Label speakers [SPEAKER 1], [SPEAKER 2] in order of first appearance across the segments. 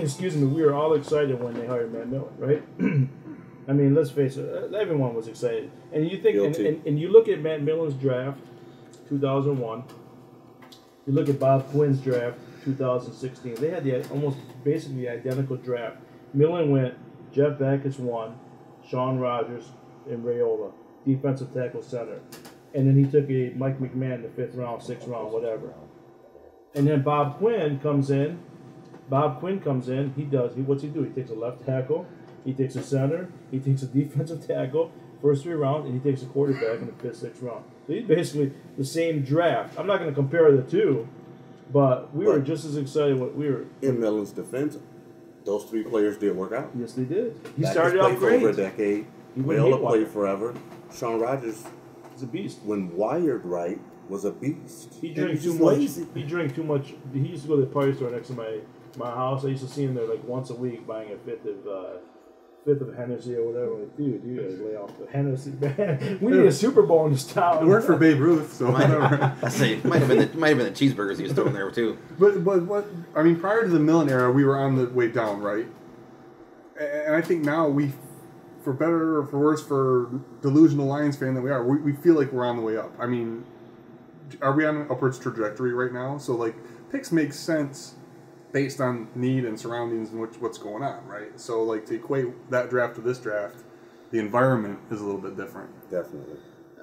[SPEAKER 1] excuse me, we were all excited when they hired Matt Millen, right? I mean, let's face it, everyone was excited. And you think, and you look at Matt Millen's draft, 2001. You look at Bob Quinn's draft, 2016. They had the almost basically identical draft. Millen went Jeff Backus 1, Sean Rogers, and Rayola, defensive tackle center. And then he took a Mike McMahon in the 5th round, 6th round, whatever. And then Bob Quinn comes in. What's he do? He takes a left tackle, he takes a center, he takes a defensive tackle, first 3 rounds, and he takes a quarterback in the 5th, 6th round. So he's basically the same draft. I'm not going to compare the two, but we were just as excited when we were.
[SPEAKER 2] In Millen's defense, those 3 players did work out.
[SPEAKER 1] Yes, they did. He
[SPEAKER 2] Backus
[SPEAKER 1] started out great.
[SPEAKER 2] For over a decade. Rayola played forever. Sean Rogers,
[SPEAKER 1] he's a beast.
[SPEAKER 2] When wired right, was a beast.
[SPEAKER 1] He drank too much. He drank too much. He used to go to the party store next to my house. I used to see him there like once a week buying a fifth of Hennessy or whatever. Like, dude, you gotta lay off the Hennessy, man. We need a Super Bowl in this town.
[SPEAKER 3] It worked for Babe Ruth, so whatever.
[SPEAKER 4] I say it might have been the cheeseburgers he was throwing there too.
[SPEAKER 3] But what I mean, prior to the Millen era, we were on the way down, right? And I think now for better or for worse, for delusional Lions fan that we are, we feel like we're on the way up. I mean, are we on an upwards trajectory right now? So like picks make sense based on need and surroundings and what's going on, right? So like to equate that draft to this draft, the environment is a little bit different.
[SPEAKER 2] Definitely.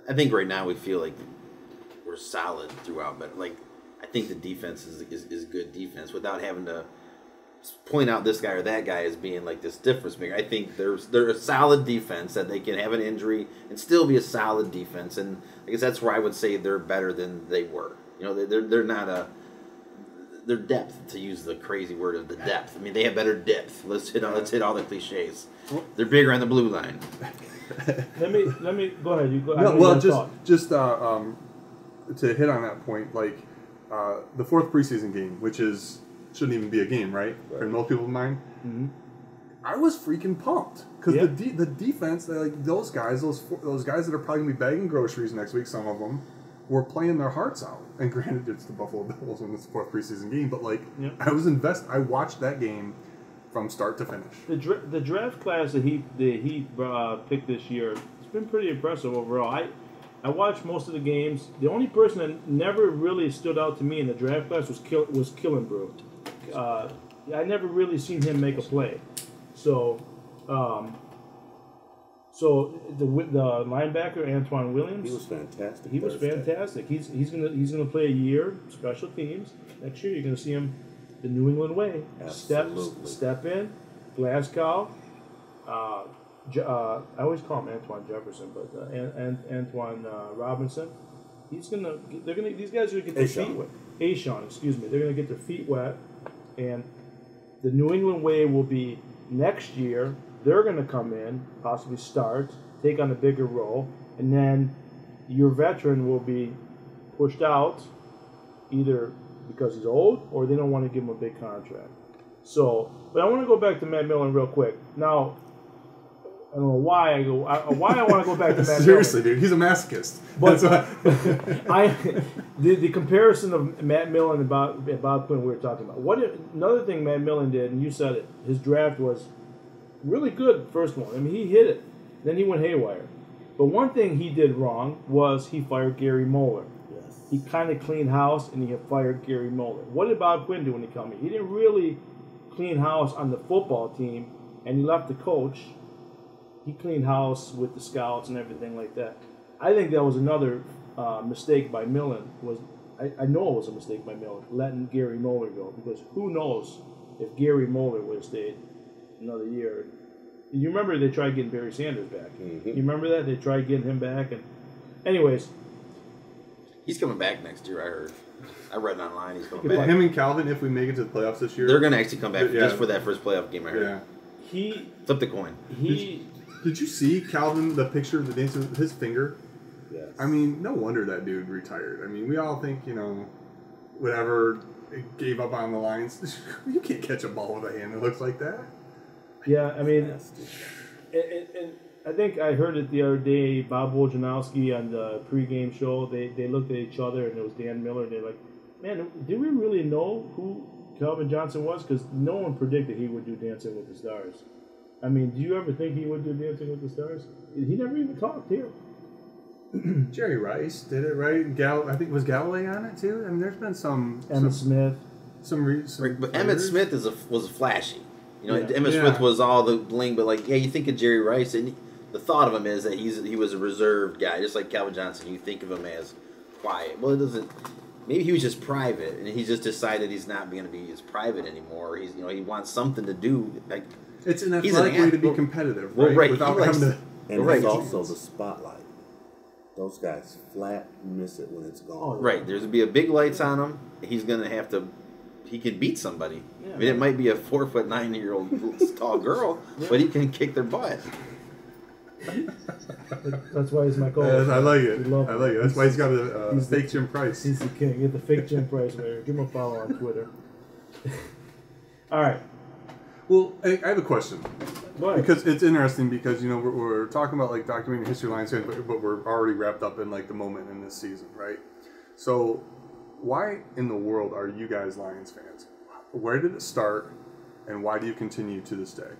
[SPEAKER 4] I think right now we feel like we're solid throughout, but like I think the defense is good defense without having to point out this guy or that guy as being like this difference maker. I think they're a solid defense that they can have an injury and still be a solid defense, and I guess that's where I would say they're better than they were. You know, they're not their depth, to use the crazy word of the depth. I mean, they have better depth. Let's hit all the cliches. They're bigger on the blue line.
[SPEAKER 1] Let me go ahead. You go.
[SPEAKER 3] No, well, just to hit on that point, like the 4th preseason game, which shouldn't even be a game, right? In most people's mind.
[SPEAKER 1] Mm-hmm.
[SPEAKER 3] I was freaking pumped because the defense, like those guys that are probably gonna be bagging groceries next week, some of them were playing their hearts out. And granted, it's the Buffalo Bills in this 4th preseason game, but like I was invested. I watched that game from start to finish.
[SPEAKER 1] The draft class that he picked this year, it's been pretty impressive overall. I watched most of the games. The only person that never really stood out to me in the draft class was Killenbrew. I never really seen him make a play. So the linebacker Antoine Williams,
[SPEAKER 2] he was fantastic.
[SPEAKER 1] He was fantastic. He's gonna play a year special teams next year. You're gonna see him the New England way.
[SPEAKER 2] Absolutely.
[SPEAKER 1] Step in, Glasgow. I always call him Antoine Jefferson, but Antoine Robinson. These guys are gonna get their feet wet. Ashawn, excuse me. They're gonna get their feet wet, and the New England way will be next year. They're going to come in, possibly start, take on a bigger role, and then your veteran will be pushed out either because he's old or they don't want to give him a big contract. So, but I want to go back to Matt Millen real quick. Now, I don't know why I want to go back to Matt Millen.
[SPEAKER 3] Seriously, dude, he's a masochist.
[SPEAKER 1] But the comparison of Matt Millen and Bob Quinn we were talking about. Another thing Matt Millen did, and you said it, his draft was really good, first one. I mean, he hit it. Then he went haywire. But one thing he did wrong was he fired Gary Moeller.
[SPEAKER 2] Yes.
[SPEAKER 1] He kind of cleaned house, and he fired Gary Moeller. What did Bob Quinn do when he came in? He didn't really clean house on the football team, and he left the coach. He cleaned house with the scouts and everything like that. I think that was another mistake by Millen. I know it was a mistake by Millen, letting Gary Moeller go, because who knows if Gary Moeller would have stayed another year. You remember they tried getting Barry Sanders back.
[SPEAKER 2] Mm-hmm.
[SPEAKER 1] You remember that? They tried getting him back. And anyways.
[SPEAKER 4] He's coming back next year, I heard. I read it online. He's coming back.
[SPEAKER 3] Him and Calvin, if we make it to the playoffs this year.
[SPEAKER 4] They're going to actually come back just for that first playoff game, I heard.
[SPEAKER 3] Yeah.
[SPEAKER 4] Flip the coin.
[SPEAKER 3] Did you see Calvin, the picture of the dance with his finger?
[SPEAKER 2] Yes.
[SPEAKER 3] I mean, no wonder that dude retired. I mean, we all think, whatever, gave up on the lines. You can't catch a ball with a hand that looks like that.
[SPEAKER 1] Yeah, I mean, and I think I heard it the other day, Bob Wojnarowski on the pregame show, they looked at each other, and it was Dan Miller, and they're like, man, do we really know who Calvin Johnson was? Because no one predicted he would do Dancing with the Stars. I mean, do you ever think he would do Dancing with the Stars? He never even talked here.
[SPEAKER 3] Jerry Rice did it, right? I think was Galloway on it too. I mean, there's been some
[SPEAKER 1] Emmett Smith.
[SPEAKER 4] But Emmett Smith was flashy. You know,
[SPEAKER 1] Yeah.
[SPEAKER 4] Emmett Smith was all the bling, but like, yeah, you think of Jerry Rice, and the thought of him is that he was a reserved guy, just like Calvin Johnson. You think of him as quiet. Well, it doesn't. Maybe he was just private, and he just decided he's not going to be as private anymore. He's he wants something to do. Like
[SPEAKER 3] it's an athletic way to be competitive, right?
[SPEAKER 4] Well, right.
[SPEAKER 3] Without having to.
[SPEAKER 2] And it's also the spotlight. Those guys flat miss it when it's gone.
[SPEAKER 4] Right. There's be a big lights on him. He's going to have to. He can beat somebody.
[SPEAKER 1] Yeah,
[SPEAKER 4] I mean, it might be a 4'9" tall girl, but he can kick their butt.
[SPEAKER 1] That's why he's my goal.
[SPEAKER 3] I like it.
[SPEAKER 1] We love
[SPEAKER 3] I like it. That's why he's got a fake Jim Price.
[SPEAKER 1] He's the king. Get the fake Jim Price there. Give him a follow on Twitter. All right.
[SPEAKER 3] Well, I have a question.
[SPEAKER 1] Why?
[SPEAKER 3] Because it's interesting because, we're talking about, like, documenting history of Lions fans, but we're already wrapped up in, like, the moment in this season, right? So, why in the world are you guys Lions fans? Where did it start, and why do you continue to this day?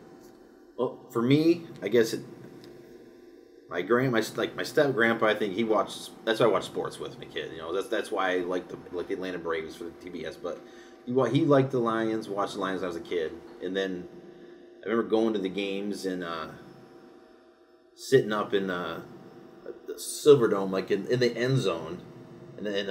[SPEAKER 4] Well, for me, I guess my step grandpa. I think he watched. That's why I watched sports with my kid. That's why I like the Atlanta Braves for the TBS. But he liked the Lions. Watched the Lions when I was a kid, and then I remember going to the games and sitting up in the Silverdome, like in the end zone, and then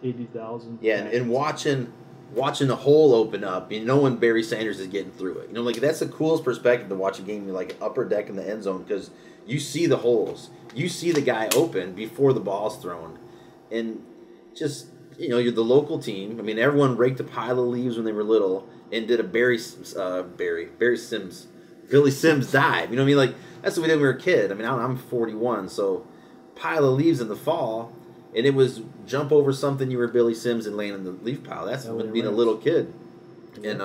[SPEAKER 1] 80,000.
[SPEAKER 4] yeah, and watching the hole open up, knowing Barry Sanders is getting through it. Like that's the coolest perspective to watch a game, like upper deck in the end zone, because you see the holes, you see the guy open before the ball's thrown, and just you're the local team. I mean, everyone raked a pile of leaves when they were little and did a Billy Sims dive. You know what I mean? Like that's what we did when we were a kid. I mean, I'm 41, so pile of leaves in the fall. And it was jump over something, you were Billy Sims and laying in the leaf pile. That's being a little kid. And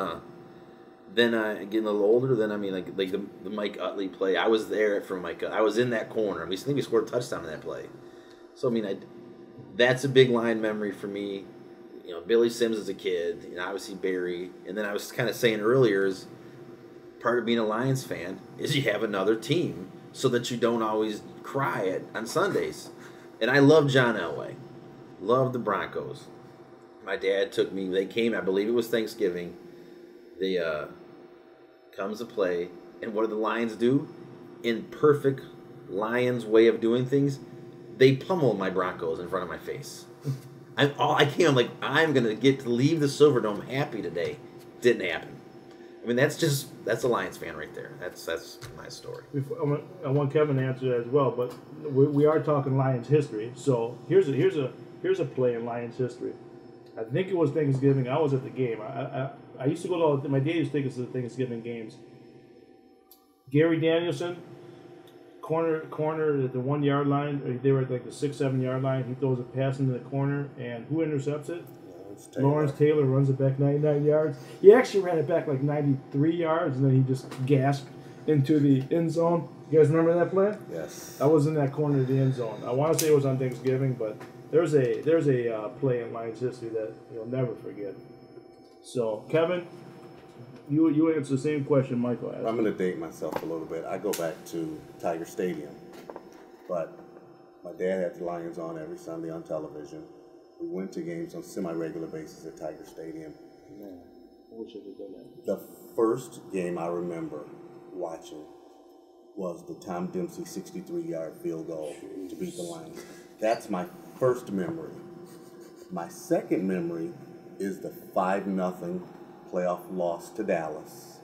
[SPEAKER 4] then getting a little older, then I mean like the Mike Utley play. I was there for Mike. I was in that corner. I think we scored a touchdown in that play. So I mean, that's a big line memory for me. Billy Sims as a kid, obviously Barry. And then I was kind of saying earlier is part of being a Lions fan is you have another team so that you don't always cry on Sundays. And I love John Elway. Love the Broncos. My dad took me. They came, I believe it was Thanksgiving. They comes to play. And what do the Lions do? In perfect Lions way of doing things, they pummel my Broncos in front of my face. I'm going to get to leave the Silverdome happy today. Didn't happen. I mean, that's a Lions fan right there. That's my story.
[SPEAKER 1] I want Kevin to answer that as well, but we are talking Lions history. So here's a play in Lions history. I think it was Thanksgiving. I was at the game. I used to go to my dad used to take us to the Thanksgiving games. Gary Danielson, corner at the 1 yard line. They were at like the 6-7 yard line. He throws a pass into the corner, and who intercepts it? Lawrence Taylor runs it back 99 yards. He actually ran it back like 93 yards, and then he just gasped into the end zone. You guys remember that play?
[SPEAKER 2] Yes.
[SPEAKER 1] I was in that corner of the end zone. I want to say it was on Thanksgiving, but there's a play in Lions history that you'll never forget. So, Kevin, you answer the same question Michael asked.
[SPEAKER 2] I'm going to date myself a little bit. I go back to Tiger Stadium, but my dad had the Lions on every Sunday on television. We went to games on semi-regular basis at Tiger Stadium.
[SPEAKER 1] Man, I wish I could done that.
[SPEAKER 2] The first game I remember watching was the Tom Dempsey 63-yard field goal to beat the Lions. That's my first memory. My second memory is the 5-0 playoff loss to Dallas,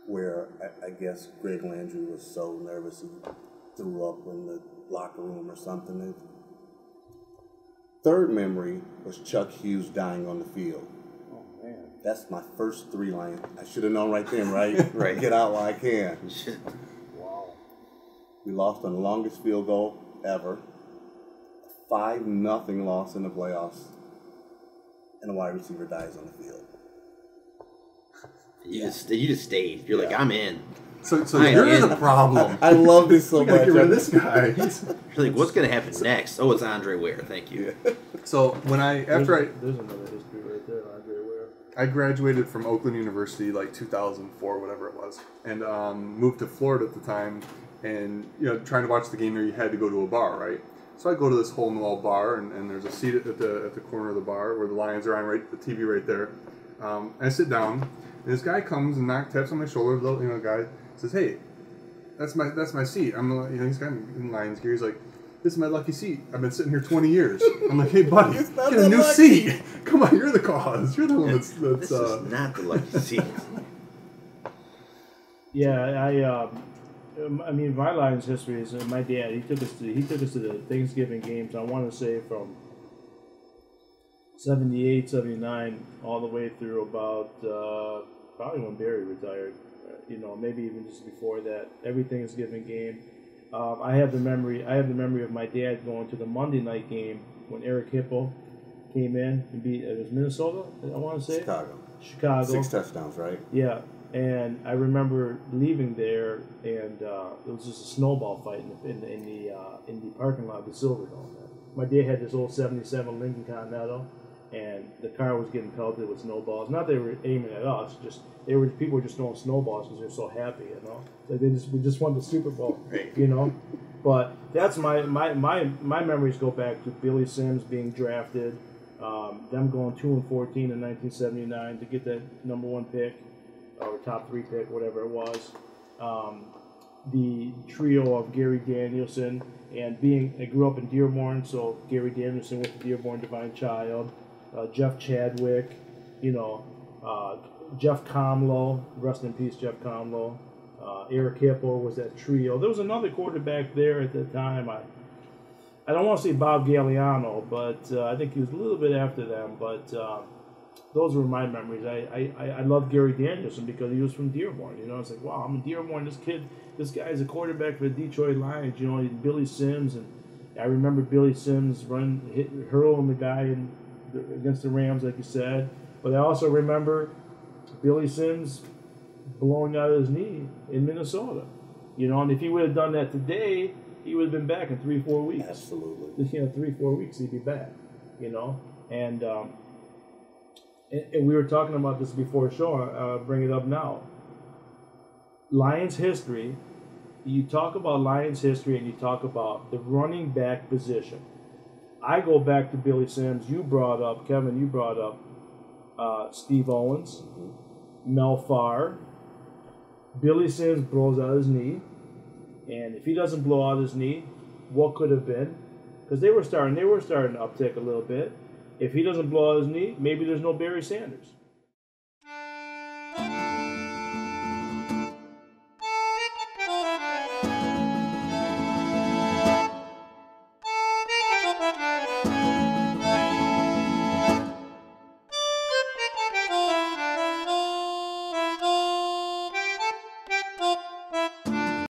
[SPEAKER 2] where I guess Greg Landry was so nervous he threw up in the locker room or something. Third memory was Chuck Hughes dying on the field.
[SPEAKER 1] Oh, man.
[SPEAKER 2] That's my first 3 lines. I should have known right then, right?
[SPEAKER 4] Right.
[SPEAKER 2] Get out while I can.
[SPEAKER 1] Wow.
[SPEAKER 2] We lost on the longest field goal ever. 5-0 loss in the playoffs. And a wide receiver dies on the field.
[SPEAKER 4] You just stayed. You're like, I'm in.
[SPEAKER 3] So you're the problem.
[SPEAKER 2] I love this so much.
[SPEAKER 3] Get rid of this guy.
[SPEAKER 4] You're like, what's going to happen next? Oh, it's Andre Ware. Thank you.
[SPEAKER 3] So when
[SPEAKER 1] There's another history right there, Andre Ware.
[SPEAKER 3] I graduated from Oakland University like 2004, whatever it was, and moved to Florida at the time. And trying to watch the game there, you had to go to a bar, right? So I go to this hole in the wall bar, and there's a seat at the corner of the bar where the Lions are on, right, the TV right there. And I sit down, and this guy comes and taps on my shoulder. The guy says, "Hey, that's my seat." I'm he's kind of in Lions gear. He's like, "This is my lucky seat. I've been sitting here 20 years." I'm like, "Hey, buddy, get a new seat. Come on, you're the cause. You're the one that's
[SPEAKER 4] this is not the lucky seat."
[SPEAKER 1] Yeah, I mean, my Lions history is my dad. He took us to the Thanksgiving games. I want to say from 78, 79, all the way through about probably when Barry retired. Maybe even just before that. Every Thanksgiving game. I have the memory of my dad going to the Monday night game when Eric Hipple came in and beat. It was Minnesota, I want to say. Chicago.
[SPEAKER 2] 6 touchdowns, right?
[SPEAKER 1] Yeah. And I remember leaving there, and it was just a snowball fight in the parking lot of the Silverdome. My dad had this old '77 Lincoln Continental, and the car was getting pelted with snowballs. Not that they were aiming at us, just people were just throwing snowballs because they're so happy, Like we just won the Super Bowl, But that's my memories go back to Billy Sims being drafted, them going 2-14 in 1979 to get that #1 pick. Or top 3 pick, whatever it was. The trio of Gary Danielson and I grew up in Dearborn, so Gary Danielson with the Dearborn Divine Child, Jeff Chadwick, Jeff Comlow, rest in peace, Jeff Comlow. Eric Hipple was that trio. There was another quarterback there at the time. I don't want to say Bob Galliano, but I think he was a little bit after them, but. Those were my memories. I love Gary Danielson because he was from Dearborn. It's like, wow, I'm in Dearborn. This guy is a quarterback for the Detroit Lions. Billy Sims, and I remember Billy Sims hurling the guy against the Rams, like you said. But I also remember Billy Sims blowing out his knee in Minnesota. And if he would have done that today, he would have been back in 3-4 weeks.
[SPEAKER 2] Absolutely.
[SPEAKER 1] 3-4 weeks he'd be back. And we were talking about this before the show. I'll bring it up now. Lions history. You talk about Lions history and you talk about the running back position. I go back to Billy Sims. Kevin, you brought up Steve Owens, Mel Farr. Billy Sims blows out his knee. And if he doesn't blow out his knee, what could have been? Because they were starting to uptick a little bit. If he doesn't blow out his knee, maybe there's no Barry Sanders.